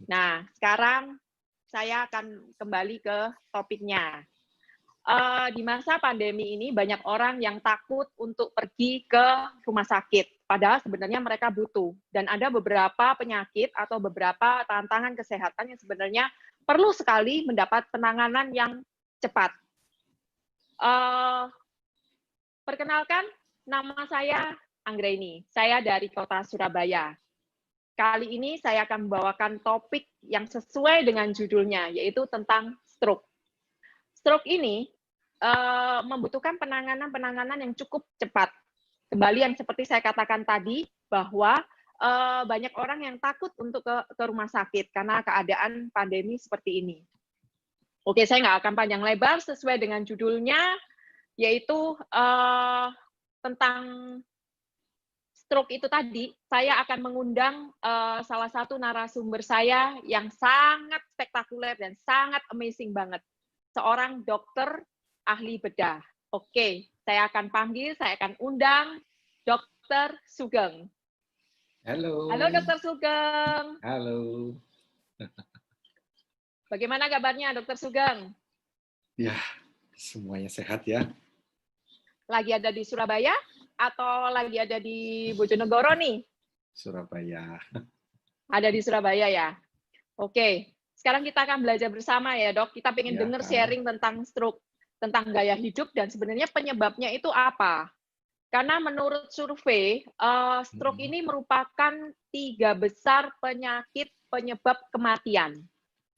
Nah, sekarang saya akan kembali ke topiknya. Di masa pandemi ini banyak orang yang takut untuk pergi ke rumah sakit, padahal sebenarnya mereka butuh. Dan ada beberapa penyakit atau beberapa tantangan kesehatan yang sebenarnya perlu sekali mendapat penanganan yang cepat. Perkenalkan, nama saya Anggraini. Saya dari kota Surabaya. Kali ini saya akan membawakan topik yang sesuai dengan judulnya, yaitu tentang stroke. Stroke ini membutuhkan penanganan yang cukup cepat. Kembali yang seperti saya katakan tadi, bahwa banyak orang yang takut untuk ke rumah sakit karena keadaan pandemi seperti ini. Oke, saya nggak akan panjang lebar, sesuai dengan judulnya, yaitu tentang stroke itu tadi. Saya akan mengundang salah satu narasumber saya yang sangat spektakuler dan sangat amazing banget. Seorang dokter ahli bedah. Oke, saya akan panggil, saya akan undang Dr. Sugeng. Halo. Halo Dr. Sugeng. Halo. Bagaimana kabarnya Dr. Sugeng? Ya, semuanya sehat ya. Lagi ada di Surabaya atau lagi ada di Bojonegoro nih? Surabaya. Ada di Surabaya ya? Oke, sekarang kita akan belajar bersama ya dok. Kita pengen dengar sharing tentang stroke, tentang gaya hidup dan sebenarnya penyebabnya itu apa. Karena menurut survei, stroke ini merupakan 3 besar penyakit penyebab kematian.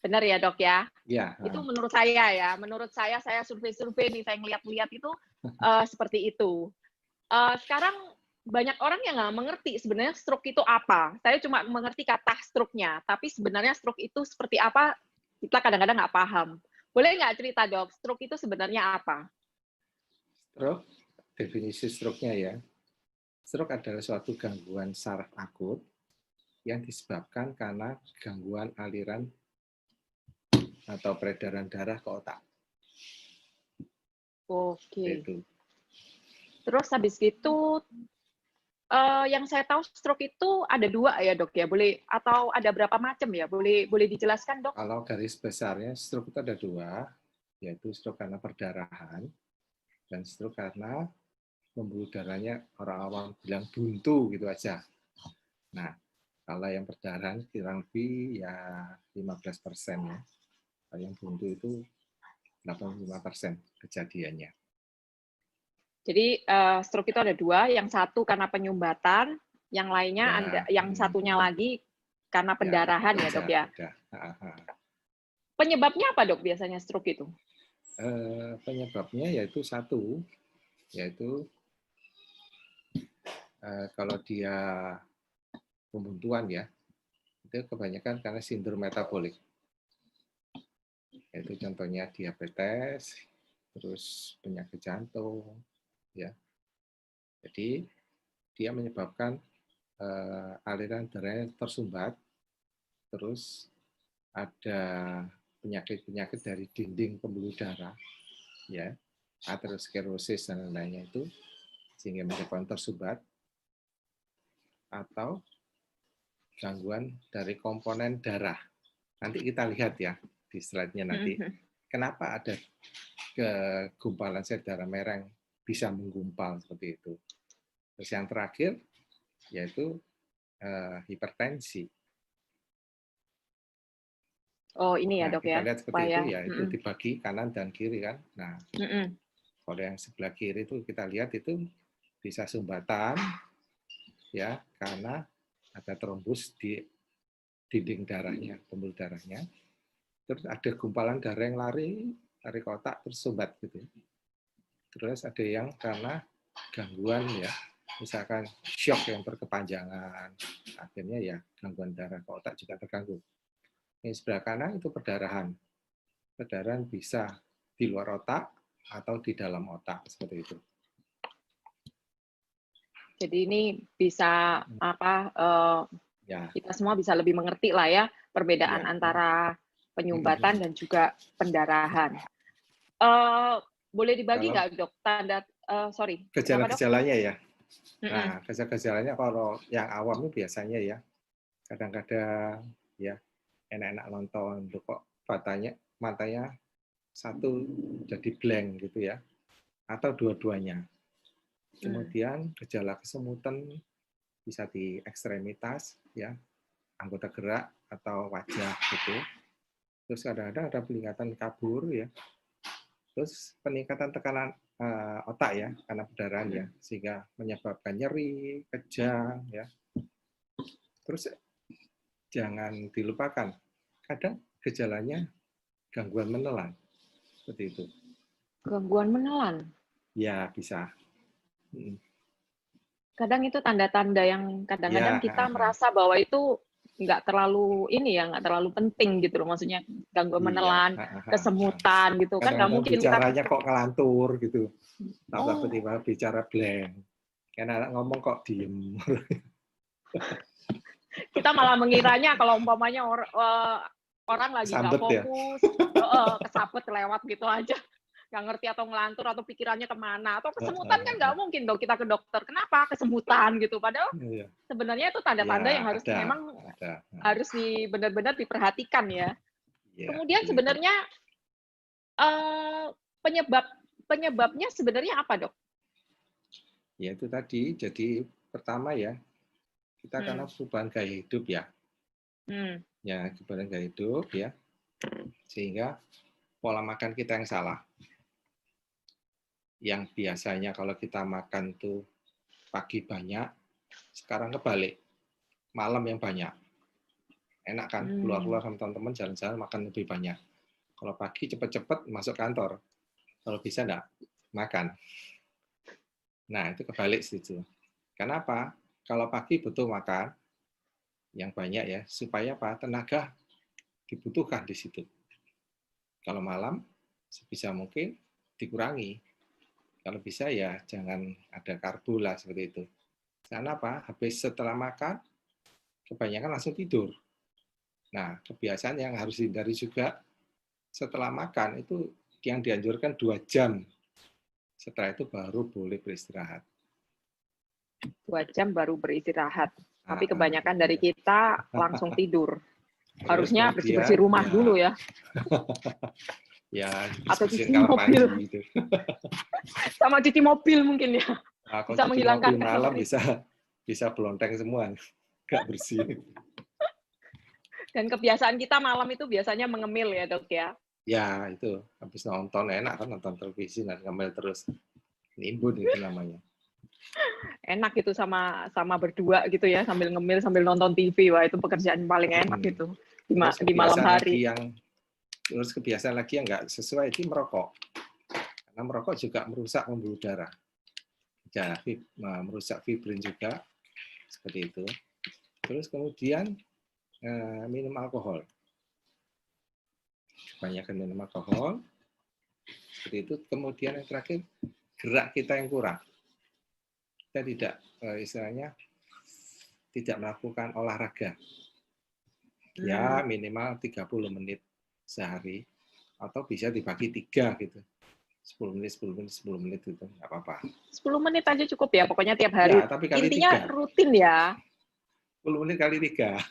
Benar ya dok ya? Ya. Itu menurut saya ya. Menurut saya survei-survei nih, saya ngeliat-liat itu seperti itu. Sekarang banyak orang yang nggak mengerti sebenarnya stroke itu apa. Saya cuma mengerti kata stroke-nya, tapi sebenarnya stroke itu seperti apa, kita kadang-kadang nggak paham. Boleh nggak cerita dok, stroke itu sebenarnya apa? Stroke, definisi stroke-nya ya. Stroke adalah suatu gangguan saraf akut yang disebabkan karena gangguan aliran atau peredaran darah ke otak. Oke. Itu. Terus habis itu, yang saya tahu stroke itu ada 2 ya dok ya, boleh atau ada berapa macam ya? Boleh dijelaskan dok? Kalau garis besarnya stroke itu ada 2, yaitu stroke karena perdarahan dan stroke karena pembuluh darahnya orang awam bilang buntu gitu aja. Nah, kalau yang perdarahan kurang lebih ya 15% ya. Kalau yang buntu itu 85% kejadiannya. Jadi stroke itu ada 2, yang satu karena penyumbatan, yang lainnya ada, yang satunya lagi karena pendarahan ya dok ya. Penyebabnya apa dok biasanya stroke itu? Penyebabnya yaitu satu, yaitu kalau dia pembuntuan ya, itu kebanyakan karena sindrom metabolik. Yaitu contohnya diabetes, terus penyakit jantung, ya. Jadi dia menyebabkan aliran darahnya tersumbat, terus ada penyakit-penyakit dari dinding pembuluh darah, ya, aterosklerosis dan lain-lainnya itu, sehingga menyebabkan tersumbat, atau gangguan dari komponen darah. Nanti kita lihat ya di slide-nya nanti, kenapa ada kegumpalan sel darah merah yang bisa menggumpal seperti itu. Terus yang terakhir yaitu hipertensi. Oh ini ya dok kita ya. lihat seperti itu ya, itu dibagi kanan dan kiri kan. Nah, kalau yang sebelah kiri itu kita lihat itu bisa sumbatan ya karena ada trombus di dinding darahnya, pembuluh darahnya. Terus ada gumpalan darah yang lari ke otak terus sumbat gitu. Terus ada yang karena gangguan ya, misalkan shock yang berkepanjangan, akhirnya ya gangguan darah ke otak juga terganggu. Yang sebelah kanan itu perdarahan. Perdarahan bisa di luar otak atau di dalam otak seperti itu. Jadi ini bisa apa? Kita semua bisa lebih mengerti lah ya perbedaan antara penyumbatan dan juga pendarahan. Boleh dibagi nggak dok tanda? Sorry. Gejala-gejalanya ya. Nah, gejala-gejalanya kalau yang awam itu biasanya ya kadang-kadang ya enak-enak nonton, kok matanya satu jadi blank gitu ya, atau dua-duanya. Kemudian gejala kesemutan bisa di ekstremitas, ya, anggota gerak atau wajah gitu. Terus kadang-kadang ada peningkatan kabur ya. Terus peningkatan tekanan otak ya karena perdarahan ya, sehingga menyebabkan nyeri, kejang ya. Terus jangan dilupakan, kadang gejalanya gangguan menelan seperti itu. Gangguan menelan. Ya bisa. Kadang itu tanda-tanda yang kadang-kadang Ya, kita merasa bahwa itu nggak terlalu ini ya, nggak terlalu penting gitu loh. Maksudnya gangguan iya. menelan, kesemutan gitu kan nggak Kadang-kadang mungkin kita bicaranya pikir. kok ngelantur gitu. Oh, Tiba-tiba bicara blank. Karena anak ngomong kok diem. kita malah mengiranya kalau umpamanya orang lagi nggak Sambet ya. fokus, kesabet lewat gitu aja, nggak ngerti atau ngelantur atau pikirannya kemana, atau kesemutan kan nggak mungkin dong kita ke dokter. Kenapa kesemutan gitu? Padahal Iya. sebenarnya itu tanda-tanda yang Ya, harus memang ada. harus benar-benar diperhatikan ya. Ya, Kemudian begitu. sebenarnya penyebabnya sebenarnya apa, Dok? Ya itu tadi. Jadi pertama ya, kita karena perubahan gaya hidup ya. Ya, perubahan gaya hidup ya. Sehingga pola makan kita yang salah. Yang biasanya kalau kita makan tuh pagi banyak, sekarang kebalik. Malam yang banyak. Enak kan? Keluar-keluar sama teman-teman, jalan-jalan, makan lebih banyak. Kalau pagi cepat-cepat masuk kantor. Kalau bisa enggak, makan. Nah, itu kebalik situ. Kenapa? Kalau pagi butuh makan yang banyak ya, supaya apa? Tenaga dibutuhkan di situ. Kalau malam, sebisa mungkin dikurangi. Kalau bisa ya jangan ada karbo lah seperti itu. Karena apa? Habis setelah makan, kebanyakan langsung tidur. Nah, kebiasaan yang harus dihindari juga setelah makan itu yang dianjurkan 2 jam. Setelah itu baru boleh beristirahat. 2 jam baru beristirahat. Tapi kebanyakan dari kita langsung tidur. Terus Harusnya bersih-bersih kemudian rumah dulu ya. Ya, Atau bersihin cuci kamar mobil. mandi gitu. Sama cuci mobil mungkin ya. Nah, kalau Bisa cuci menghilangkan mobil malam kalori. bisa belonteng semua, nggak bersih. Dan kebiasaan kita malam itu biasanya mengemil ya, Dok ya. Ya, itu habis nonton enak kan, nonton televisi dan ngemil terus. Nimbun itu namanya. Enak itu sama berdua gitu ya, sambil ngemil sambil nonton TV. Wah, itu pekerjaan paling enak gitu di malam hari. Terus kebiasaan lagi yang nggak sesuai itu merokok. Karena merokok juga merusak pembuluh darah. Ya, merusak fibrin juga seperti itu. Terus kemudian minum alkohol. Kebanyakan minum alkohol. Seperti itu. Kemudian yang terakhir, gerak kita yang kurang. Kita tidak istilahnya tidak melakukan olahraga. Ya, minimal 30 menit sehari atau bisa dibagi 3 gitu. 10 menit, 10 menit, 10 menit gitu, nggak apa-apa. 10 menit aja cukup ya, pokoknya tiap hari. Ya, tapi kali Intinya 3. rutin ya. 10 menit kali 3.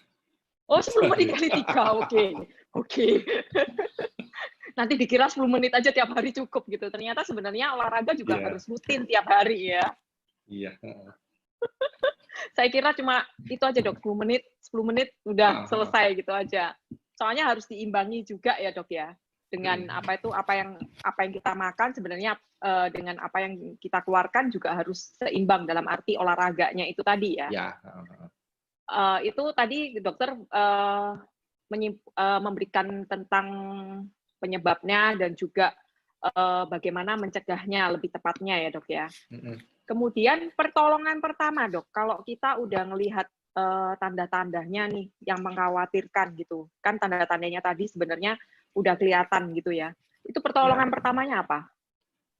Oh, 10 menit kali 3. Oke. Nanti dikira 10 menit aja tiap hari cukup gitu. Ternyata sebenarnya olahraga juga harus rutin tiap hari ya. Iya. Saya kira cuma itu aja, Dok, 10 menit udah selesai gitu aja. Soalnya harus diimbangi juga ya, Dok ya. Dengan apa yang kita makan sebenarnya dengan apa yang kita keluarkan juga harus seimbang dalam arti olahraganya itu tadi ya. Ya. Itu tadi dokter memberikan tentang penyebabnya dan juga bagaimana mencegahnya lebih tepatnya ya, Dok ya. Kemudian pertolongan pertama, Dok, kalau kita udah ngelihat tanda-tandanya nih yang mengkhawatirkan gitu. Kan tanda-tandanya tadi sebenarnya udah kelihatan gitu ya. Itu pertolongan pertamanya apa?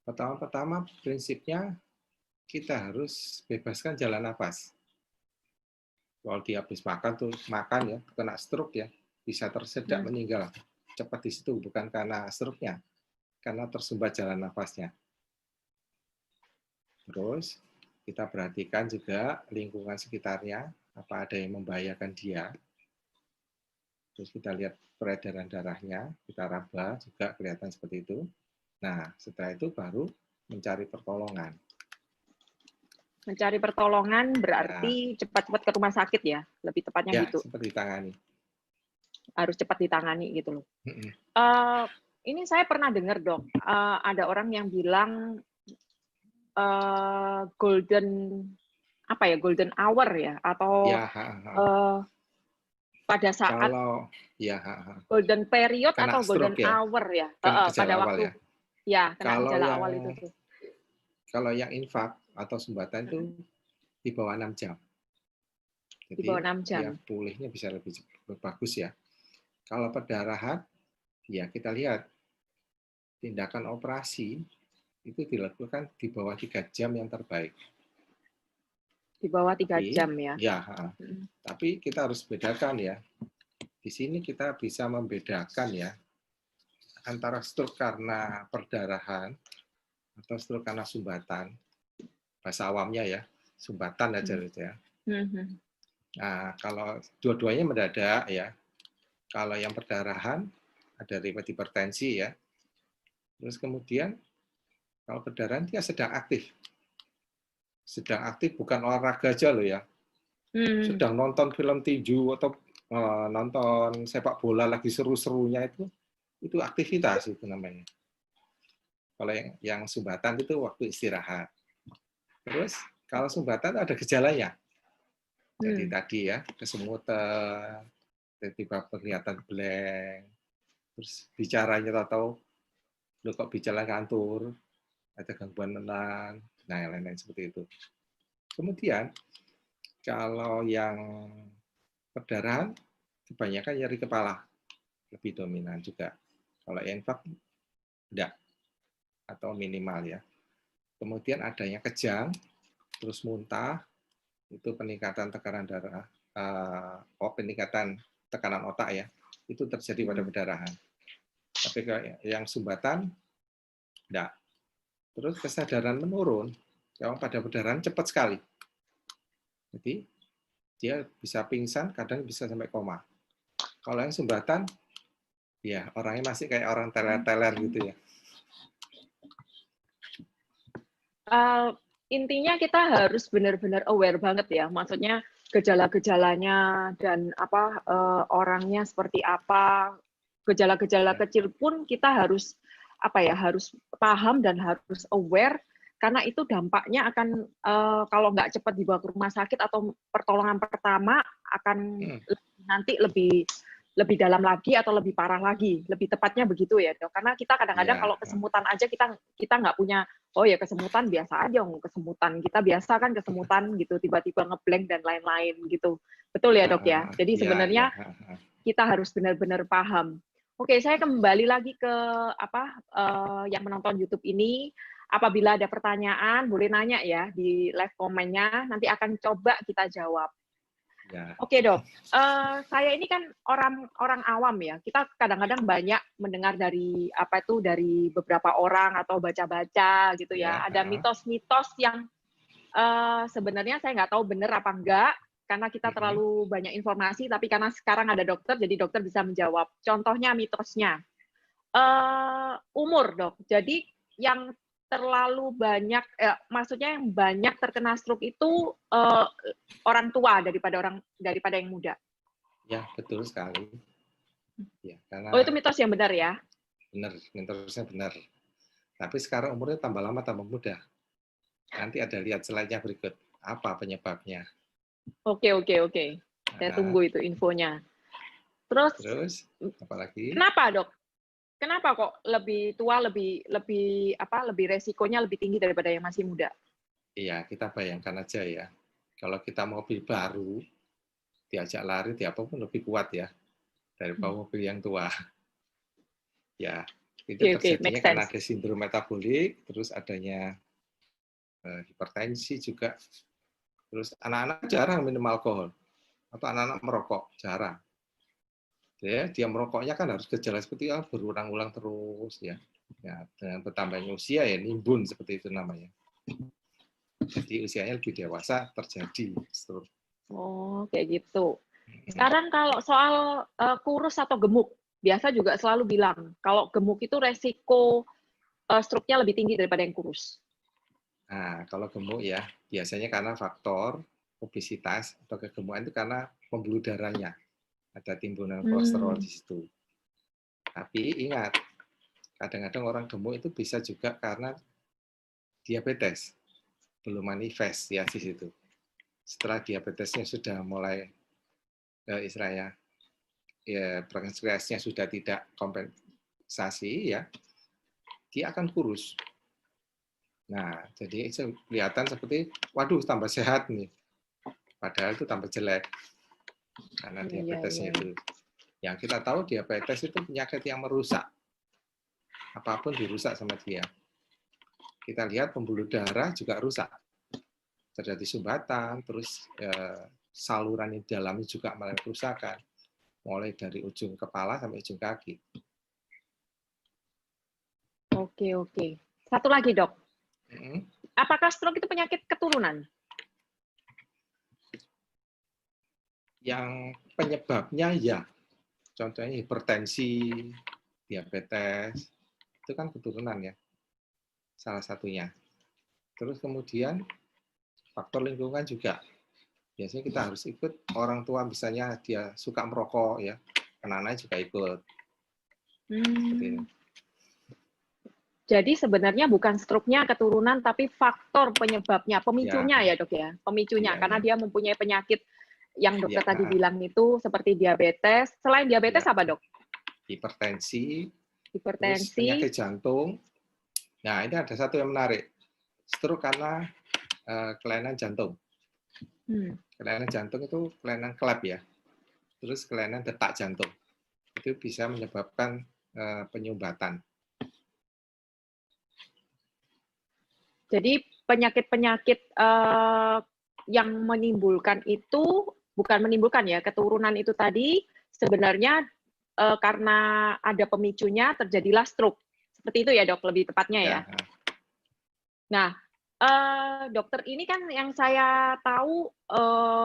Pertama prinsipnya kita harus bebaskan jalan nafas. Kalau dia habis makan tuh ya, kena stroke ya, bisa tersedak meninggal cepat di situ, bukan karena stroke-nya, karena tersumbat jalan nafasnya. Terus kita perhatikan juga lingkungan sekitarnya, apa ada yang membahayakan dia. terus kita lihat peredaran darahnya, kita raba juga kelihatan seperti itu. Nah, setelah itu baru mencari pertolongan. Mencari pertolongan berarti cepat-cepat ke rumah sakit ya, lebih tepatnya Ya, gitu. seperti ditangani. Harus cepat ditangani gitu loh. Ini saya pernah dengar dok, ada orang yang bilang golden hour ya, atau Ya, pada saat kalau golden period kena atau golden stroke ya, hour ya, kena pada gejala awal waktu ya. kena gejala awal itu tuh. Kalau yang infak atau sumbatan itu di bawah 6 jam. Jadi di bawah 6 jam. Ya, pulihnya bisa lebih bagus ya. Kalau perdarahan, ya kita lihat tindakan operasi itu dilakukan di bawah 3 jam yang terbaik. Di bawah 3 jam ya. Ya, tapi kita harus bedakan ya. Di sini kita bisa membedakan ya antara stroke karena perdarahan atau stroke karena sumbatan. Bahasa awamnya ya, sumbatan aja gitu ya. Nah, kalau dua-duanya mendadak ya. Kalau yang perdarahan ada riwayat hipertensi ya. Terus kemudian kalau perdarahan dia sedang aktif. Sedang aktif bukan olahraga aja loh ya. Sedang nonton film tinju atau nonton sepak bola lagi seru-serunya itu aktivitas itu namanya. Kalau yang sumbatan itu waktu istirahat. Terus kalau sumbatan ada gejalanya. Jadi tadi ya kesemutan, tiba-tiba kelihatan blank, terus bicaranya tahu lo kok bicara ngantur, ada gangguan menang, nah yang lain-lain seperti itu. Kemudian kalau yang perdarahan kebanyakan nyeri kepala lebih dominan juga. Kalau infak enggak atau minimal ya. Kemudian adanya kejang, terus muntah, itu peningkatan tekanan darah, peningkatan tekanan otak ya, itu terjadi pada perdarahan. Tapi yang sumbatan enggak. Terus kesadaran menurun, kalau pada perdarahan cepat sekali. Jadi dia bisa pingsan, kadang bisa sampai koma. Kalau yang sumbatan, ya orangnya masih kayak orang teler-teler gitu ya. Intinya kita harus benar-benar aware banget ya, maksudnya gejala-gejalanya dan orangnya seperti apa, gejala-gejala kecil pun kita harus harus paham dan harus aware, karena itu dampaknya akan kalau nggak cepat dibawa ke rumah sakit atau pertolongan pertama akan nanti lebih dalam lagi atau lebih parah lagi, lebih tepatnya begitu ya dok. Karena kita kadang-kadang kalau kesemutan aja kita nggak punya, oh ya kesemutan biasa aja, kesemutan kita biasa kan kesemutan gitu, tiba-tiba ngeblank dan lain-lain gitu. Betul ya dok ya. Jadi sebenarnya kita harus benar-benar paham. Oke, saya kembali lagi ke yang menonton YouTube ini. Apabila ada pertanyaan, boleh nanya ya di live komennya. Nanti akan coba kita jawab. Ya. Oke dok, saya ini kan orang awam ya. Kita kadang-kadang banyak mendengar dari dari beberapa orang atau baca-baca gitu ya. Ada mitos-mitos yang sebenarnya saya nggak tahu benar apa enggak, karena kita terlalu banyak informasi. Tapi karena sekarang ada dokter, jadi dokter bisa menjawab. Contohnya mitosnya, umur dok. Jadi yang terlalu banyak, maksudnya yang banyak terkena stroke itu orang tua daripada yang muda. Ya, betul sekali. Ya, karena itu mitos yang benar ya? Benar, mitosnya benar. Tapi sekarang umurnya tambah lama tambah muda. Nanti ada lihat slide-nya berikut. Apa penyebabnya? Oke. Saya tunggu itu infonya. Terus apalagi? Kenapa dok? Kenapa kok lebih tua lebih resikonya lebih tinggi daripada yang masih muda? Iya, kita bayangkan aja ya. Kalau kita mobil baru, diajak lari, apapun lebih kuat ya daripada mobil yang tua. Ya, itu terjadinya karena ada sindrom metabolik, terus adanya hipertensi juga. Terus anak-anak jarang minum alkohol atau anak-anak merokok jarang. Ya, dia merokoknya kan harus gejala seperti berulang-ulang terus ya. Ya, dengan bertambahnya usia ya nimbun seperti itu namanya. Jadi usianya lebih dewasa terjadi stroke. Oh, kayak gitu. Sekarang kalau soal kurus atau gemuk, biasa juga selalu bilang kalau gemuk itu resiko stroke-nya lebih tinggi daripada yang kurus. Nah, kalau gemuk ya, biasanya karena faktor obesitas atau kegemukan itu karena pembuluh darahnya. Ada timbunan kolesterol di situ. Tapi ingat, kadang-kadang orang gemuk itu bisa juga karena diabetes. Belum manifest ya di situ. Setelah diabetesnya sudah mulai istilahnya ya pankreasnya sudah tidak kompensasi ya, dia akan kurus. Nah, jadi kelihatan seperti waduh tambah sehat nih. Padahal itu tambah jelek. Karena diabetesnya itu. Yang kita tahu diabetes itu penyakit yang merusak. Apapun dirusak sama dia. Kita lihat pembuluh darah juga rusak. Terjadi sumbatan, terus saluran di dalamnya juga mulai kerusakan. Mulai dari ujung kepala sampai ujung kaki. Oke. Satu lagi, Dok. Apakah stroke itu penyakit keturunan? Yang penyebabnya ya, contohnya hipertensi, diabetes, itu kan keturunan ya, salah satunya. Terus kemudian faktor lingkungan juga. Biasanya kita harus ikut orang tua, misalnya dia suka merokok ya, anak-anaknya juga ikut. Jadi sebenarnya bukan stroke-nya keturunan, tapi faktor penyebabnya, pemicunya ya Dok ya, pemicunya, karena dia mempunyai penyakit yang dokter tadi bilang itu seperti diabetes. Selain diabetes apa Dok? Hipertensi, terus penyakit jantung. Nah ini ada satu yang menarik, stroke karena kelainan jantung. Kelainan jantung itu kelainan klep ya, terus kelainan detak jantung. Itu bisa menyebabkan penyumbatan. Jadi penyakit-penyakit yang menimbulkan itu, bukan menimbulkan ya, keturunan itu tadi sebenarnya karena ada pemicunya terjadilah stroke. Seperti itu ya Dok, lebih tepatnya ya. Nah, dokter ini kan yang saya tahu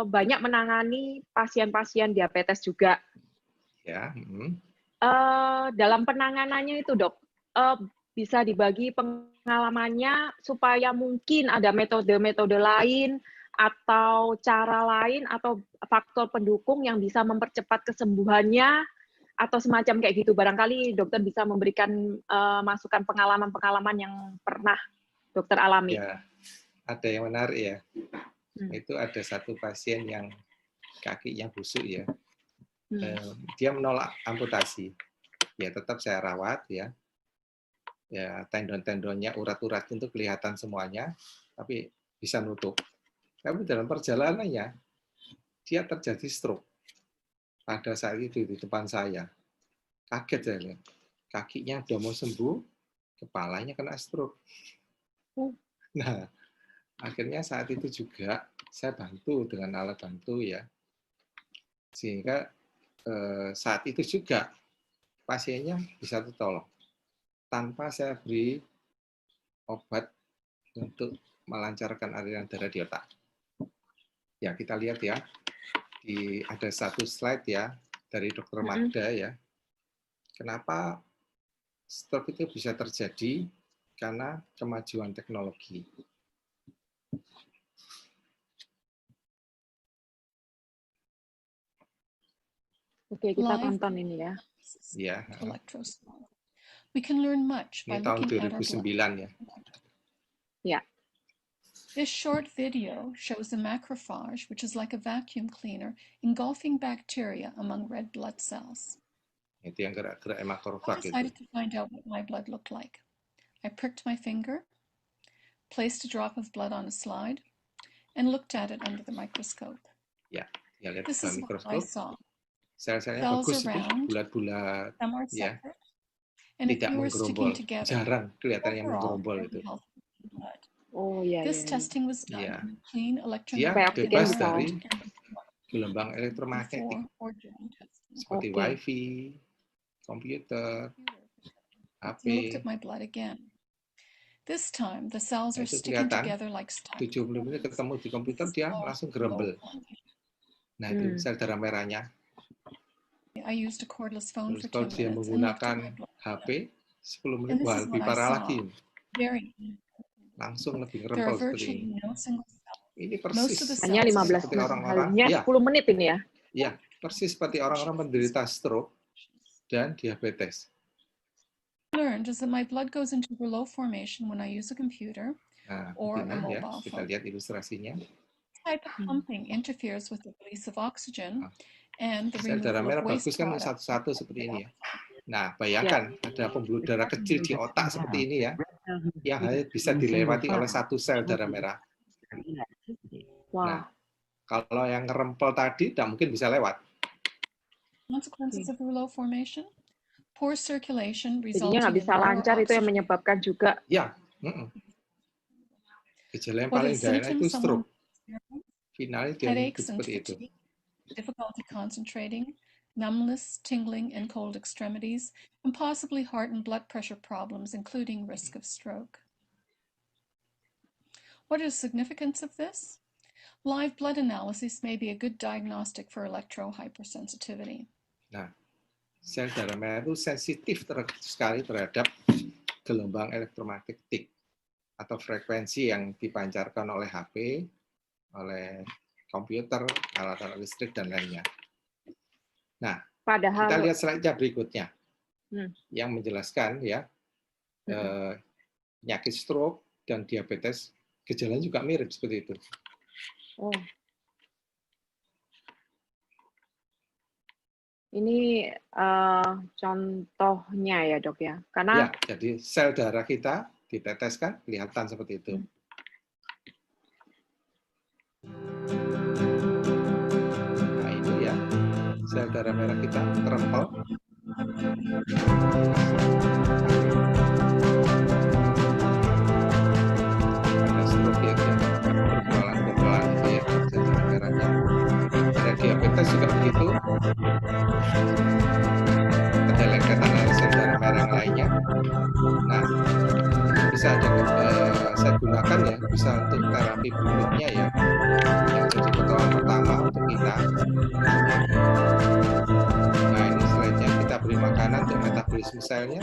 banyak menangani pasien-pasien diabetes juga. Ya. Dalam penanganannya itu Dok, bisa dibagi pengalamannya supaya mungkin ada metode-metode lain atau cara lain atau faktor pendukung yang bisa mempercepat kesembuhannya atau semacam kayak gitu. Barangkali dokter bisa memberikan masukan pengalaman-pengalaman yang pernah dokter alami. Ya, ada yang menarik ya. Itu ada satu pasien yang kakinya busuk ya. Dia menolak amputasi. Ya tetap saya rawat ya. Ya tendon-tendonnya, urat-urat itu kelihatan semuanya, tapi bisa nutup. Tapi dalam perjalanannya dia terjadi stroke. Pada saat itu di depan saya, kaget saya lihat. Kakinya udah mau sembuh, kepalanya kena stroke. Nah, akhirnya saat itu juga saya bantu dengan alat bantu ya, sehingga saat itu juga pasiennya bisa tertolong tanpa saya beri obat untuk melancarkan aliran darah di otak. Ya kita lihat ya, ada satu slide ya dari Dr. Magda ya. Kenapa stroke itu bisa terjadi? Karena kemajuan teknologi. Oke, kita tonton ini ya. Ya. We can learn much by Ini tahun looking at our 2009 blood. ya. Ya. This short video shows a macrophage, which is like a vacuum cleaner, engulfing bacteria among red blood cells. Itu yang gerak-gerak I makrofag decided itu. to find out what my blood looked like. I pricked my finger, placed a drop of blood on a slide, and looked at it under the microscope. Ya, ya lihat This dalam is what I mikroskop. saw. Sel-selnya bagus itu, bulat-bulat, ya, tidak menggerombol. Jarang kelihatan yang menggerombol itu. Oh iya. This testing was done Ya. in clean Dia bebas dari gelombang elektromagnetik seperti wifi, komputer, HP. Looked at my blood again. This time the cells are Itu sticking kelihatan together like 70 menit ketemu di komputer dia langsung gerembel. Nah, itu sel darah merahnya. I used a cordless phone Terus for kalau 10 dia minutes and looked at menggunakan my blood. HP 10 And menit, this wah is lebih what I parah saw. lagi. Very. Langsung lebih There are ngerempel seperti virtually ini. no single cells. Ini Most persis of the Hanya cells are 15 seperti menit, orang-orang, hanya ya, 10 menit ini ya. ya, persis seperti orang-orang penderita stroke dan diabetes. Learned is that my blood goes into Rouleau formation when I use a computer Nah, or a begini ya, mobile kita phone. lihat ilustrasinya. This type of pumping interferes with the release of oxygen and the Sel darah removal merah of waste bagus kan products. satu-satu seperti ini ya. Nah, bayangkan ada pembuluh darah kecil di otak seperti ini ya, yang hanya bisa dilewati oleh satu sel darah merah. Wow. Nah, kalau yang ngerempel tadi tidak mungkin bisa lewat. Consequences of Rouleau formation: poor circulation Jadinya resulting nggak in bisa lower lancar, itu yang oxygen. menyebabkan juga. Ya, gejala yang What paling are the dahsyat itu symptoms someone stroke. Finalnya dia headaches and seperti itu. fatigue, difficulty concentrating, numbness, tingling, and cold extremities, and possibly heart and blood pressure problems, including risk of stroke. What is the significance of this? Live blood analysis may be a good diagnostic for electrohypersensitivity. Nah, sel darah merah itu sensitif sekali terhadap gelombang elektromagnetik atau frekuensi yang dipancarkan oleh HP, oleh komputer, alat-alat listrik, dan lainnya. Nah, Padahal kita lihat slide-nya berikutnya yang menjelaskan ya penyakit stroke dan diabetes, gejalanya juga mirip seperti itu. Oh. Ini contohnya ya dok ya, karena ya, jadi sel darah kita diteteskan kelihatan seperti itu. Nah ini ya sel darah merah kita terempel. Ada stroke ya, bergolan itu ya sel darah merahnya. Ada diabetes juga begitu. Kedeleketan sel darah merah yang lainnya. Nah, ini bisa saya gunakan ya, bisa untuk terapi berikutnya ya. Yang jadi potongan pertama untuk kita. Nah, ini slide-nya kita beri makanan untuk metabolisme selnya.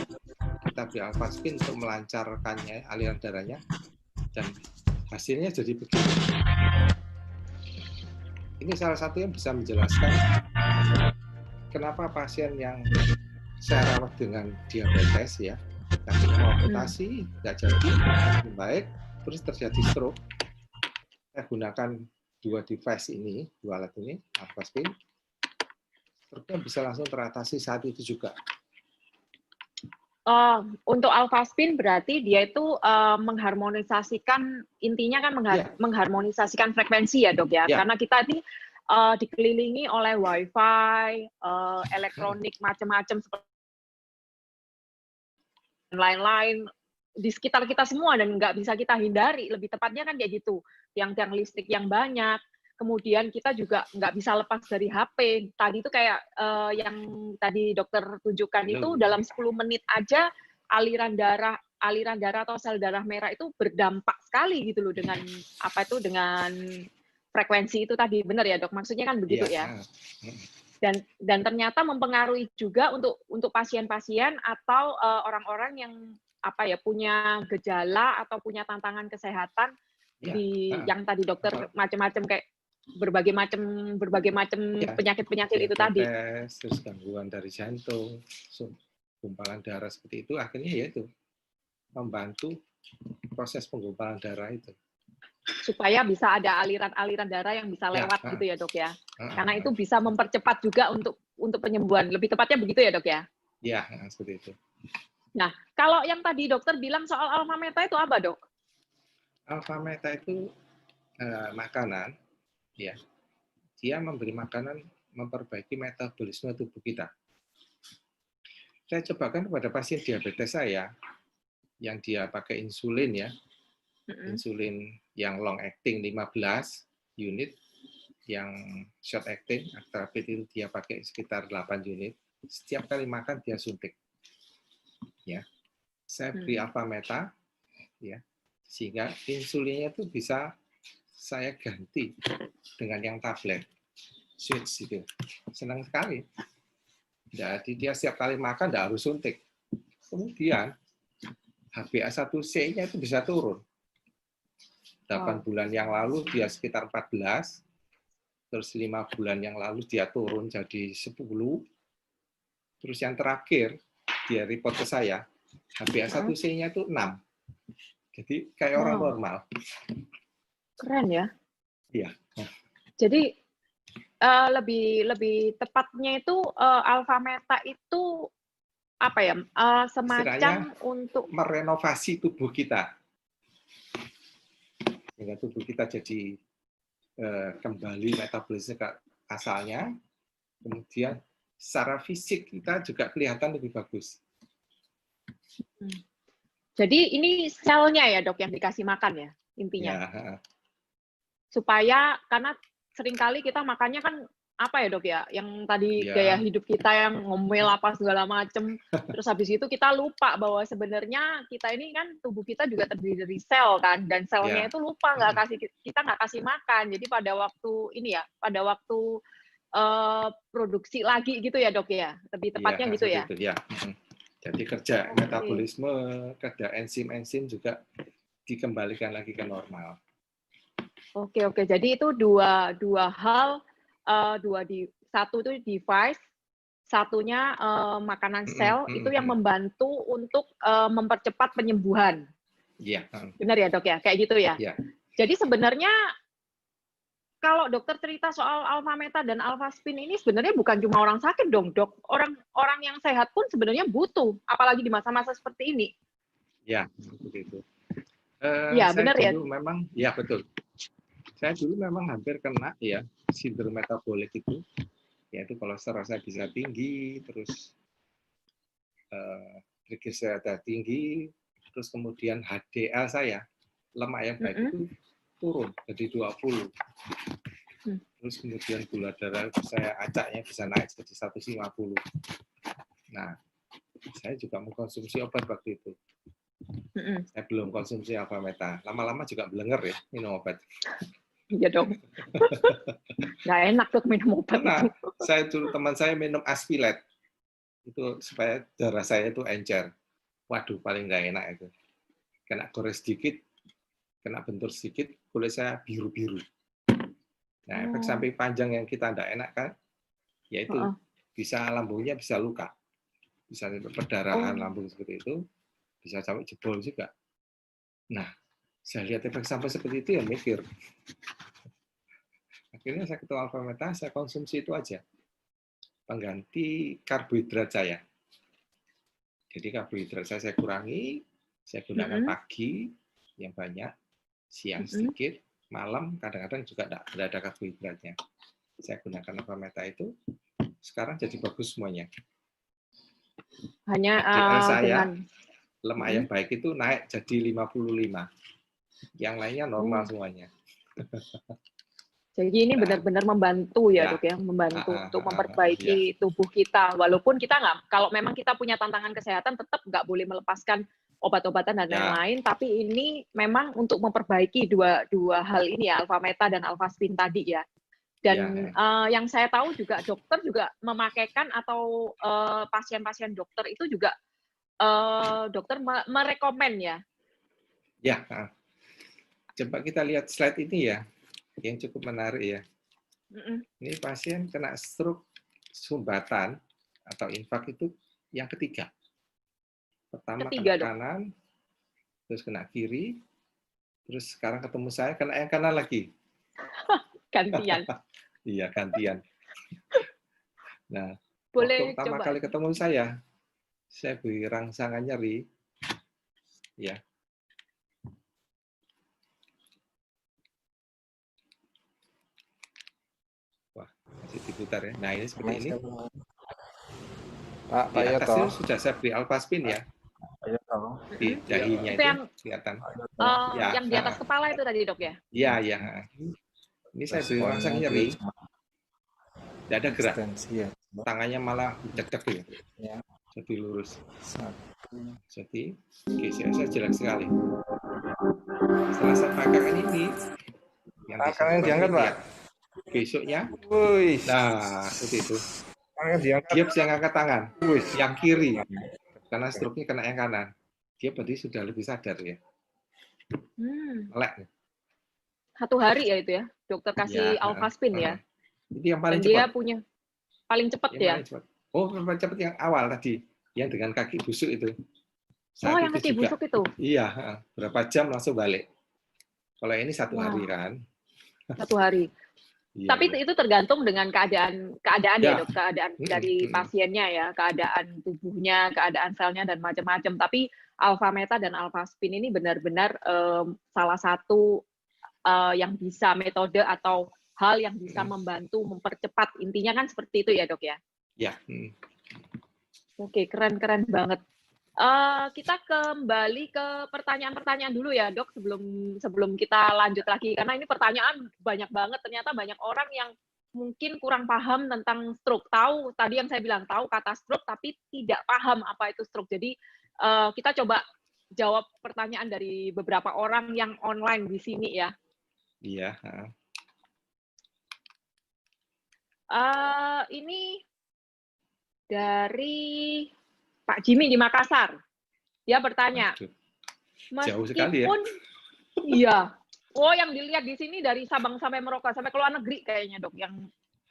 Kita beri alfaspin untuk melancarkannya aliran darahnya. Dan hasilnya jadi begini. Ini salah satu yang bisa menjelaskan kenapa pasien yang saya rawat dengan diabetes ya, tapi mau amputasi, nggak jadi, lebih baik, terus terjadi stroke. Saya gunakan dua device ini, dua alat ini, alfaspin, stroke-nya bisa langsung teratasi saat itu juga. Untuk alfaspin berarti dia itu mengharmonisasikan, intinya kan mengharmonisasikan frekuensi ya dok ya, karena kita ini dikelilingi oleh wifi, elektronik macam-macam lain-lain di sekitar kita semua dan nggak bisa kita hindari, lebih tepatnya kan kayak gitu, tiang-tiang listrik yang banyak, kemudian kita juga nggak bisa lepas dari HP. Tadi itu kayak yang tadi dokter tunjukkan itu dalam 10 menit aja aliran darah atau sel darah merah itu berdampak sekali gitu loh dengan dengan frekuensi itu tadi, benar ya dok? Maksudnya kan begitu ya? Dan ternyata mempengaruhi juga untuk pasien-pasien atau orang-orang yang punya gejala atau punya tantangan kesehatan yang tadi dokter macam-macam kayak berbagai macam penyakit-penyakit itu tadi. Terus gangguan dari jantung, gumpalan darah seperti itu, akhirnya yaitu membantu proses penggumpalan darah itu. Supaya bisa ada aliran-aliran darah yang bisa lewat gitu ya dok ya. Karena itu bisa mempercepat juga untuk penyembuhan. Lebih tepatnya begitu ya dok ya? Iya, seperti itu. Nah, kalau yang tadi dokter bilang soal alpha meta itu apa dok? Alpha meta itu makanan, ya. Dia memberi makanan memperbaiki metabolisme tubuh kita. Saya cobakan pada pasien diabetes saya yang dia pakai insulin ya. Insulin yang long acting 15 unit, yang short acting Actrapid itu dia pakai sekitar 8 unit. Setiap kali makan dia suntik. Ya. Saya beri alpha meta ya. Sehingga insulinnya itu bisa saya ganti dengan yang tablet. switch gitu. Senang sekali. Jadi dia setiap kali makan tidak harus suntik. Kemudian HbA1c-nya itu bisa turun. 8 bulan yang lalu dia sekitar 14, terus 5 bulan yang lalu dia turun jadi 10, terus yang terakhir dia report ke saya, HbA1c-nya itu 6. Jadi kayak orang normal. Keren ya. Iya. Jadi lebih tepatnya itu alfa meta itu apa ya? Semacam Istilahnya untuk merenovasi tubuh kita. Sehingga tubuh kita jadi kembali metabolisme ke asalnya, kemudian secara fisik kita juga kelihatan lebih bagus. Jadi ini selnya ya dok yang dikasih makan ya intinya. Ya. Supaya karena seringkali kita makannya kan apa ya dok ya, yang tadi gaya hidup kita yang ngomel apa segala macem, terus habis itu kita lupa bahwa sebenarnya kita ini kan tubuh kita juga terdiri dari sel kan, dan selnya itu lupa kita nggak kasih makan, jadi pada waktu ini ya, pada waktu produksi lagi gitu ya dok ya, lebih tepatnya gitu ya. Itu, ya. Jadi kerja metabolisme, kerja enzim-enzim juga dikembalikan lagi ke normal. Oke, jadi itu dua hal. Satu itu device, satunya makanan sel itu yang membantu untuk mempercepat penyembuhan. Iya. Benar ya dok ya, kayak gitu ya. Iya. Jadi sebenarnya kalau dokter cerita soal alpha meta dan alpha spin ini sebenarnya bukan cuma orang sakit dong dok, orang yang sehat pun sebenarnya butuh, apalagi di masa-masa seperti ini. Ya, begitu. Iya benar ya. Memang, ya betul. Saya dulu memang hampir kena ya sindrom metabolik itu, yaitu kolesterol saya bisa tinggi, terus trigliserida tinggi, terus kemudian HDL saya, lemak yang baik itu turun jadi 20. Terus kemudian gula darah saya acaknya bisa naik jadi 150. Nah, saya juga mengkonsumsi obat waktu itu. Saya belum konsumsi alpha meta. Lama-lama juga belenger ya minum obat. Iya dong. Nggak enak tuh minum obat. Nah, saya dulu teman saya minum Aspilet. Itu supaya darah saya itu encer. Waduh, paling nggak enak itu. Kena gores sedikit, kena bentur sedikit, kulit saya biru-biru. Nah, efek samping panjang yang kita nggak enak kan, yaitu bisa lambungnya bisa luka. Bisa perdarahan lambung seperti itu, bisa sampai jebol juga. Nah, saya lihat efek samping seperti itu ya mikir. Akhirnya saya ketemu alpha meta, saya konsumsi itu aja. Pengganti karbohidrat saya. Jadi karbohidrat saya kurangi, saya gunakan pagi yang banyak, siang sedikit, malam kadang-kadang juga tidak ada karbohidratnya. Saya gunakan alpha meta itu, sekarang jadi bagus semuanya. Hanya saya lemak yang baik itu naik jadi 55. Yang lainnya normal semuanya. Jadi ini benar-benar membantu ya dok ya, membantu untuk memperbaiki tubuh kita. Walaupun kita nggak, kalau memang kita punya tantangan kesehatan, tetap nggak boleh melepaskan obat-obatan dan lain-lain. Tapi ini memang untuk memperbaiki dua hal ini ya, alpha meta dan alpha spin tadi ya. Dan yang saya tahu juga dokter juga memakaikan atau pasien-pasien dokter itu juga dokter merekomen ya. Ya, coba kita lihat slide ini ya, yang cukup menarik ya. Ini pasien kena stroke sumbatan atau infak itu yang ketiga. Pertama kena kanan, terus kena kiri, terus sekarang ketemu saya kena yang kanan lagi. Gantian. Iya, gantian. Nah, boleh waktu pertama kali ketemu saya beri rangsangan nyeri, ya. Wah, masih diputar ya. Nah, ini seperti ini. Pak Di atasnya sudah saya beri alpha spin ya. Di dahinya itu kelihatan. Yang di atas kepala itu tadi dok ya? Iya, iya. Ini saya beri rangsang nyeri. Tidak ada gerak. Tangannya malah cek-cek ya. Jadi lurus. Jadi GCS saya jelek sekali. Setelah saya pakaikan ini, yang diangkat Pak. besoknya. Wih. Nah, seperti itu. Tangan diangkat. Dia bisa ngangkat tangan. Wih. Yang kiri. Karena stroke-nya kena yang kanan. Dia berarti sudah lebih sadar ya. Melek. 1 hari ya itu ya, dokter kasih Alfaspin ya. Itu yang paling Dan dia cepat. punya paling cepat Yang ya. paling cepat. Oh, paling cepat yang awal tadi, yang dengan kaki busuk itu. Oh, yang kaki busuk itu. Iya, berapa jam langsung balik. Kalau ini 1 hari kan. 1 hari. Iya, Tapi itu tergantung dengan keadaan ya dok, keadaan dari pasiennya ya, keadaan tubuhnya, keadaan selnya dan macam-macam. Tapi Alfameta dan Alfaspin ini benar-benar salah satu yang bisa metode atau hal yang bisa membantu mempercepat. Intinya kan seperti itu ya dok ya. Ya. Oke, keren banget. Kita kembali ke pertanyaan-pertanyaan dulu ya dok, sebelum kita lanjut lagi, karena ini pertanyaan banyak banget. Ternyata banyak orang yang mungkin kurang paham tentang stroke. Tahu tadi yang saya bilang, tahu kata stroke tapi tidak paham apa itu stroke. Jadi kita coba jawab pertanyaan dari beberapa orang yang online di sini ya. Iya. Ini dari Pak Jimmy di Makassar. Dia bertanya, jauh sekali ya. Iya. Oh, yang dilihat di sini dari Sabang sampai Merauke, sampai ke luar negeri kayaknya dok, yang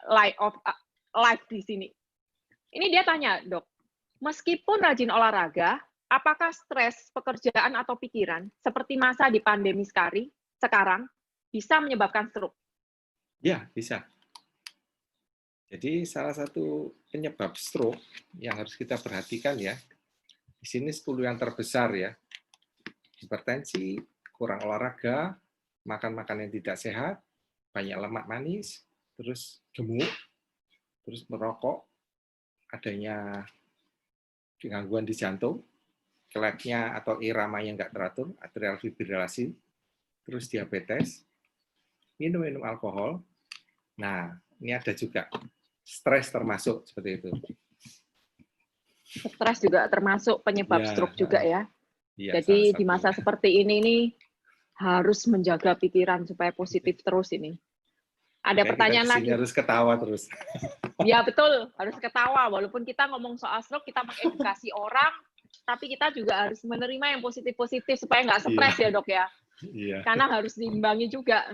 live di sini. Ini dia tanya, dok, meskipun rajin olahraga, apakah stres, pekerjaan atau pikiran, seperti masa di pandemi sekarang, bisa menyebabkan stroke? Ya, bisa. Jadi salah satu penyebab stroke yang harus kita perhatikan ya, di sini 10 yang terbesar ya, hipertensi, kurang olahraga, makan yang tidak sehat, banyak lemak manis, terus gemuk, terus merokok, adanya gangguan di jantung, keletnya atau iramanya nggak teratur, atrial fibrilasi, terus diabetes, minum alkohol. Nah, ini ada juga stres termasuk seperti itu. Stres juga termasuk penyebab stroke juga ya. Jadi di masa seperti ini nih harus menjaga pikiran supaya positif terus ini. Ada pertanyaan lagi. Harus ketawa terus. Ya betul, harus ketawa. Walaupun kita ngomong soal stroke, kita mengedukasi orang, tapi kita juga harus menerima yang positif-positif supaya nggak stres ya dok ya. Karena harus diimbangi juga.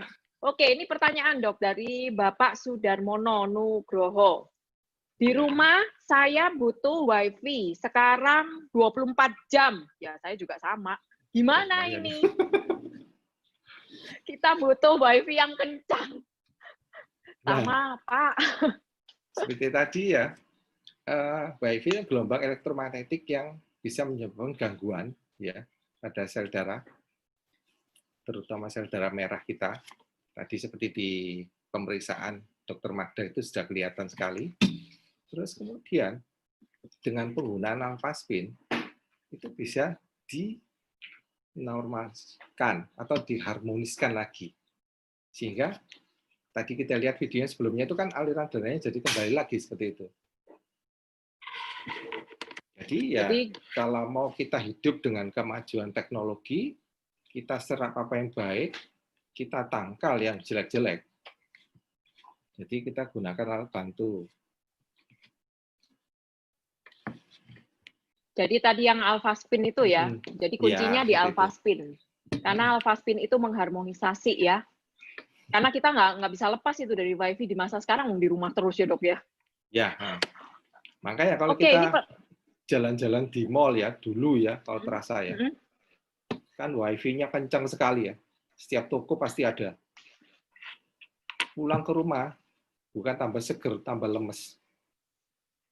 Oke, ini pertanyaan dok dari Bapak Sudarmono Nugroho. Di rumah saya butuh wifi sekarang 24 jam. Ya, saya juga sama. Gimana ini? Kita butuh wifi yang kencang. Sama, Pak. Seperti tadi ya, wifi gelombang elektromagnetik yang bisa menyebabkan gangguan ya pada sel darah, terutama sel darah merah kita. Tadi seperti di pemeriksaan Dr. Magda itu sudah kelihatan sekali. Terus kemudian dengan penggunaan Alfaspin itu bisa dinormalkan atau diharmoniskan lagi. Sehingga tadi kita lihat videonya sebelumnya itu kan aliran darahnya jadi kembali lagi seperti itu. Jadi kalau mau kita hidup dengan kemajuan teknologi, kita serap apa yang baik, kita tangkal yang jelek-jelek. Jadi kita gunakan alat bantu. Jadi tadi yang Alfaspin itu ya, jadi kuncinya di Alfaspin. Karena Alfaspin itu mengharmonisasi ya. Karena kita nggak bisa lepas itu dari wifi di masa sekarang, di rumah terus ya dok ya. Ya, makanya kalau kita jalan-jalan di mall ya, dulu ya, kalau terasa ya, kan wifi-nya kencang sekali ya. Setiap toko pasti ada. Pulang ke rumah, bukan tambah seger, tambah lemes.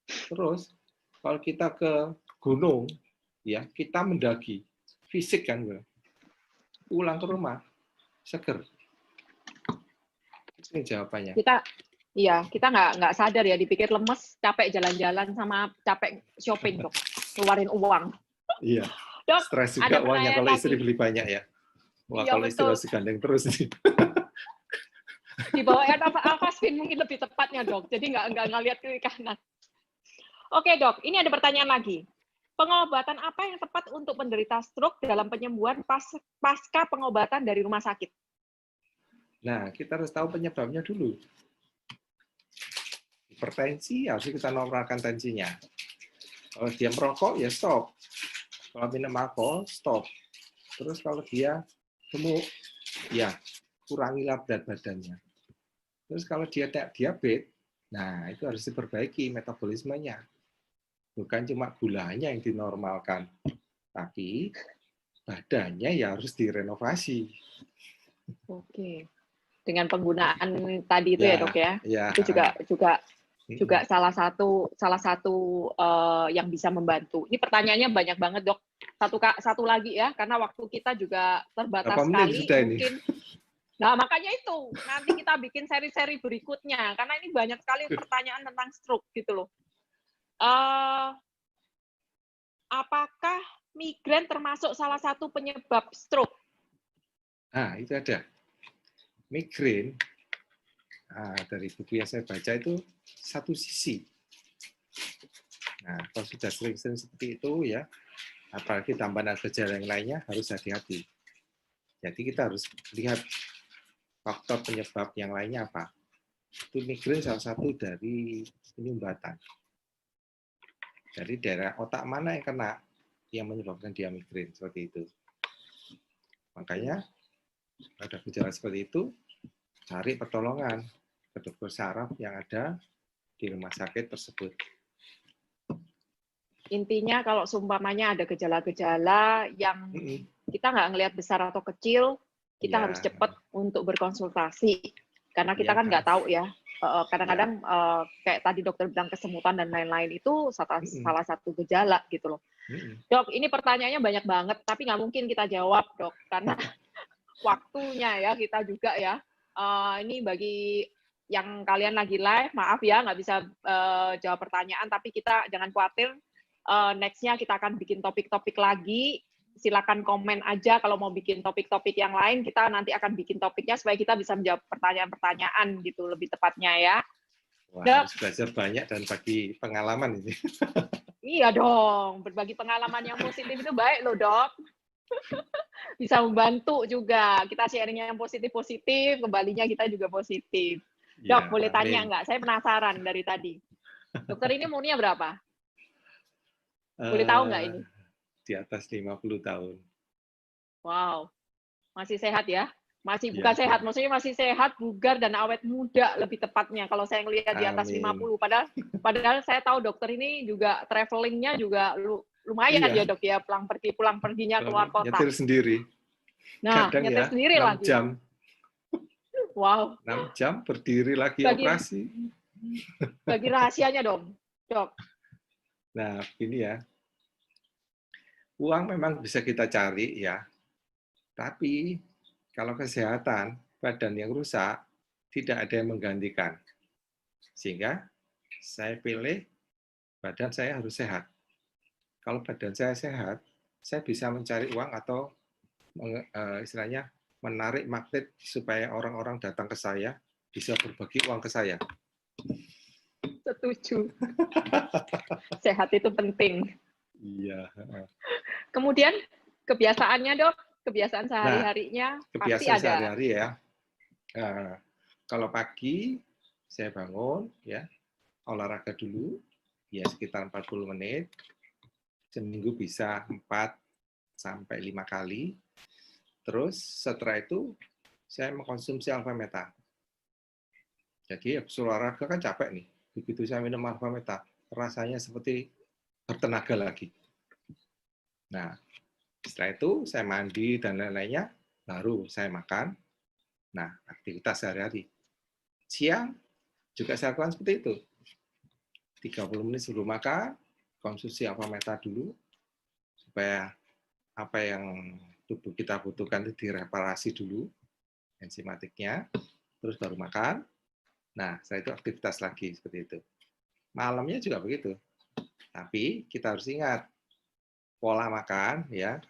Terus, kalau kita ke gunung, ya kita mendaki, fisik kan, pulang ke rumah, seger. Ini jawabannya. Kita nggak sadar ya, dipikir lemes, capek jalan-jalan sama capek shopping dok, keluarin uang. Iya. Dok, stres juga uangnya kalau istri beli banyak ya. Wah, kalau istri harus gandeng terus nih. Di bawah Alfaspin mungkin lebih tepatnya dok, jadi nggak ngeliat kiri kanan. Oke dok, ini ada pertanyaan lagi. Pengobatan apa yang tepat untuk penderita stroke dalam penyembuhan pasca pengobatan dari rumah sakit? Nah, kita harus tahu penyebabnya dulu. hipertensi, harus kita normalkan tensinya. Kalau dia merokok, ya stop. Kalau minum alkohol, stop. Terus kalau dia gemuk, ya kurangilah berat badannya. Terus kalau dia diabetes, nah itu harus diperbaiki metabolismenya. Bukan cuma gulanya yang dinormalkan, tapi badannya ya harus direnovasi. Oke. Dengan penggunaan tadi itu ya, Dok ya. Itu juga salah satu yang bisa membantu. Ini pertanyaannya banyak banget, Dok. Satu lagi ya, karena waktu kita juga terbatas sekali. Mungkin. Nah, makanya itu. Nanti kita bikin seri-seri berikutnya, karena ini banyak sekali pertanyaan tentang stroke gitu loh. Apakah migrain termasuk salah satu penyebab stroke? Nah, itu ada. Migrain, dari buku yang saya baca itu satu sisi. Nah, kalau sudah sering-sering seperti itu ya, apalagi tambahan gejala yang lainnya harus hati-hati. Jadi kita harus lihat faktor penyebab yang lainnya apa. Itu migrain salah satu dari penyumbatan. Jadi daerah otak mana yang kena yang menyebabkan dia migrain seperti itu. Makanya ada gejala seperti itu, cari pertolongan ke dokter saraf yang ada di rumah sakit tersebut. Intinya kalau seumpamanya ada gejala-gejala yang kita nggak ngelihat besar atau kecil, kita harus cepat untuk berkonsultasi. Karena kita kan nggak tahu ya, kadang-kadang kayak tadi dokter bilang kesemutan dan lain-lain itu salah satu gejala gitu loh. Dok, ini pertanyaannya banyak banget, tapi nggak mungkin kita jawab, Dok, karena waktunya ya kita juga ya. Ini bagi yang kalian lagi live, maaf ya nggak bisa jawab pertanyaan, tapi kita jangan khawatir. Next-nya kita akan bikin topik-topik lagi. Silakan komen aja kalau mau bikin topik-topik yang lain. Kita nanti akan bikin topiknya supaya kita bisa menjawab pertanyaan-pertanyaan gitu lebih tepatnya ya. Wah, harus belajar banyak dan bagi pengalaman ini. Iya dong, berbagi pengalaman yang positif itu baik loh, Dok. Bisa membantu juga. Kita sharing yang positif-positif, kembalinya kita juga positif. Dok, boleh tanya nggak? Saya penasaran dari tadi. Dokter ini umurnya berapa? Boleh tahu nggak ini? Di atas 50 tahun. Wow, masih sehat ya? Masih bukan sehat, maksudnya masih sehat, bugar, dan awet muda lebih tepatnya. Kalau saya ngelihat di atas 50, padahal saya tahu dokter ini juga travelingnya juga lumayan ya dok ya, pulang perginya keluar kota. Nyetir sendiri. Nah, kadang nyetir ya, sendiri 6 lagi. jam. Wow. 6 jam berdiri lagi operasi. Bagi rahasianya dong, dok. Nah, ini ya. Uang memang bisa kita cari ya. Tapi kalau kesehatan, badan yang rusak, tidak ada yang menggantikan. Sehingga saya pilih badan saya harus sehat. Kalau badan saya sehat, saya bisa mencari uang atau istilahnya menarik magnet supaya orang-orang datang ke saya, bisa berbagi uang ke saya. Setuju. Sehat itu penting. Iya. Kemudian kebiasaannya dok, kebiasaan sehari-harinya pasti ada. Kebiasaan sehari-hari ya. Kalau pagi saya bangun ya, olahraga dulu, ya sekitar 40 menit. Seminggu bisa 4 sampai 5 kali. Terus setelah itu saya mengkonsumsi alpha meta. Jadi habis olahraga kan capek nih. Begitu saya minum alpha meta, rasanya seperti bertenaga lagi. Nah, setelah itu saya mandi dan lain-lainnya, baru saya makan. Nah, aktivitas sehari-hari. Siang juga saya lakukan seperti itu. 30 menit sebelum makan, konsumsi alpha meta dulu, supaya apa yang tubuh kita butuhkan itu direparasi dulu, enzimatiknya, terus baru makan. Nah, setelah itu aktivitas lagi, seperti itu. Malamnya juga begitu. Tapi kita harus ingat, pola makan, ya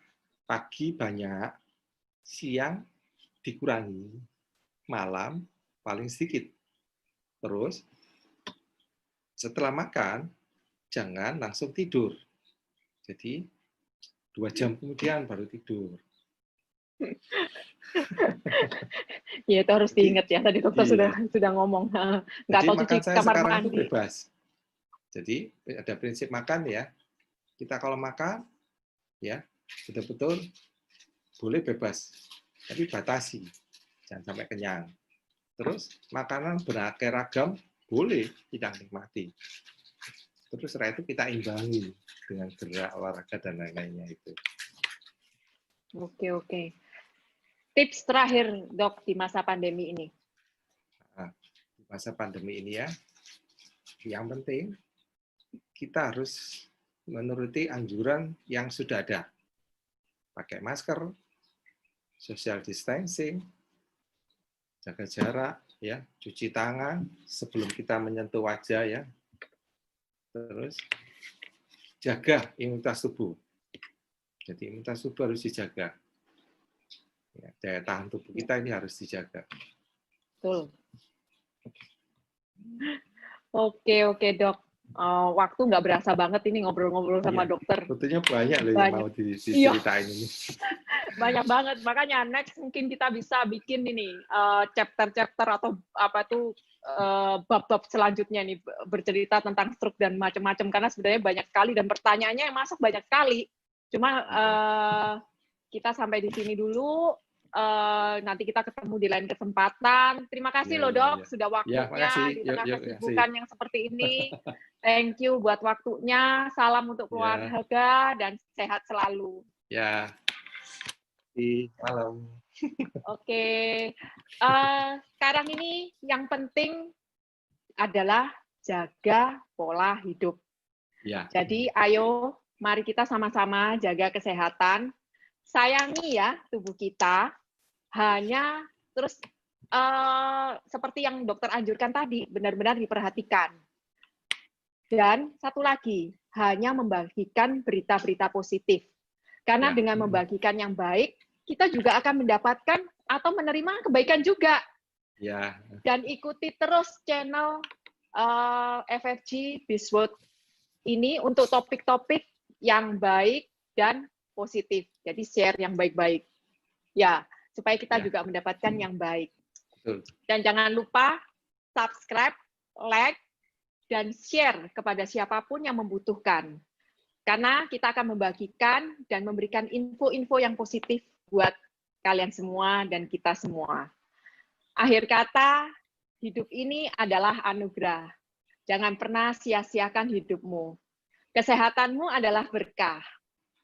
pagi banyak, siang dikurangi, malam paling sedikit. Terus, setelah makan, jangan langsung tidur. Jadi, 2 jam kemudian baru tidur. Ya, itu harus Jadi, diingat ya. Tadi dokter iya. sudah ngomong. Nggak Jadi tahu makan cuci saya kamar sekarang itu mandi. bebas. Jadi ada prinsip makan ya. Kita kalau makan ya betul-betul boleh bebas, tapi batasi, jangan sampai kenyang. Terus makanan beraneka ragam boleh kita nikmati. Terus setelah itu kita imbangi dengan gerak, olahraga dan lain-lainnya itu. Oke. Tips terakhir dok di masa pandemi ini. Nah, di masa pandemi ini ya, yang penting kita harus menuruti anjuran yang sudah ada. Pakai masker, social distancing, jaga jarak, ya, cuci tangan sebelum kita menyentuh wajah ya. Terus jaga imunitas tubuh. Jadi imunitas tubuh harus dijaga. Ya, daya tahan tubuh kita ini harus dijaga. Betul. Oke dok. Waktu nggak berasa banget ini ngobrol-ngobrol sama dokter. Sebetulnya banyak loh yang mau diceritain ini. Banyak banget. Makanya next mungkin kita bisa bikin ini chapter-chapter atau apa tuh bab-bab selanjutnya nih bercerita tentang stroke dan macam-macam karena sebenarnya banyak sekali dan pertanyaannya yang masuk banyak sekali. Cuma kita sampai di sini dulu. Nanti kita ketemu di lain kesempatan. Terima kasih loh dok, sudah waktunya di tengah kesibukan yang seperti ini. Thank you buat waktunya. Salam untuk keluarga dan sehat selalu. Ya, di malam. Oke. Sekarang ini yang penting adalah jaga pola hidup. Ya. Jadi ayo, mari kita sama-sama jaga kesehatan. Sayangi ya tubuh kita. Hanya terus seperti yang dokter anjurkan tadi, benar-benar diperhatikan. Dan satu lagi, hanya membagikan berita-berita positif. Karena dengan membagikan yang baik, kita juga akan mendapatkan atau menerima kebaikan juga. Ya. Dan ikuti terus channel FFG Bizworld ini untuk topik-topik yang baik dan positif. Jadi share yang baik-baik. Ya, supaya kita juga mendapatkan yang baik. Betul. Dan jangan lupa subscribe, like, dan share kepada siapapun yang membutuhkan. Karena kita akan membagikan dan memberikan info-info yang positif buat kalian semua dan kita semua. Akhir kata, hidup ini adalah anugerah. Jangan pernah sia-siakan hidupmu. Kesehatanmu adalah berkah.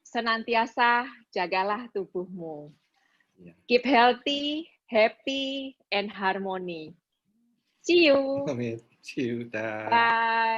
Senantiasa jagalah tubuhmu. Keep healthy, happy, and harmony. See you. See you. Bye.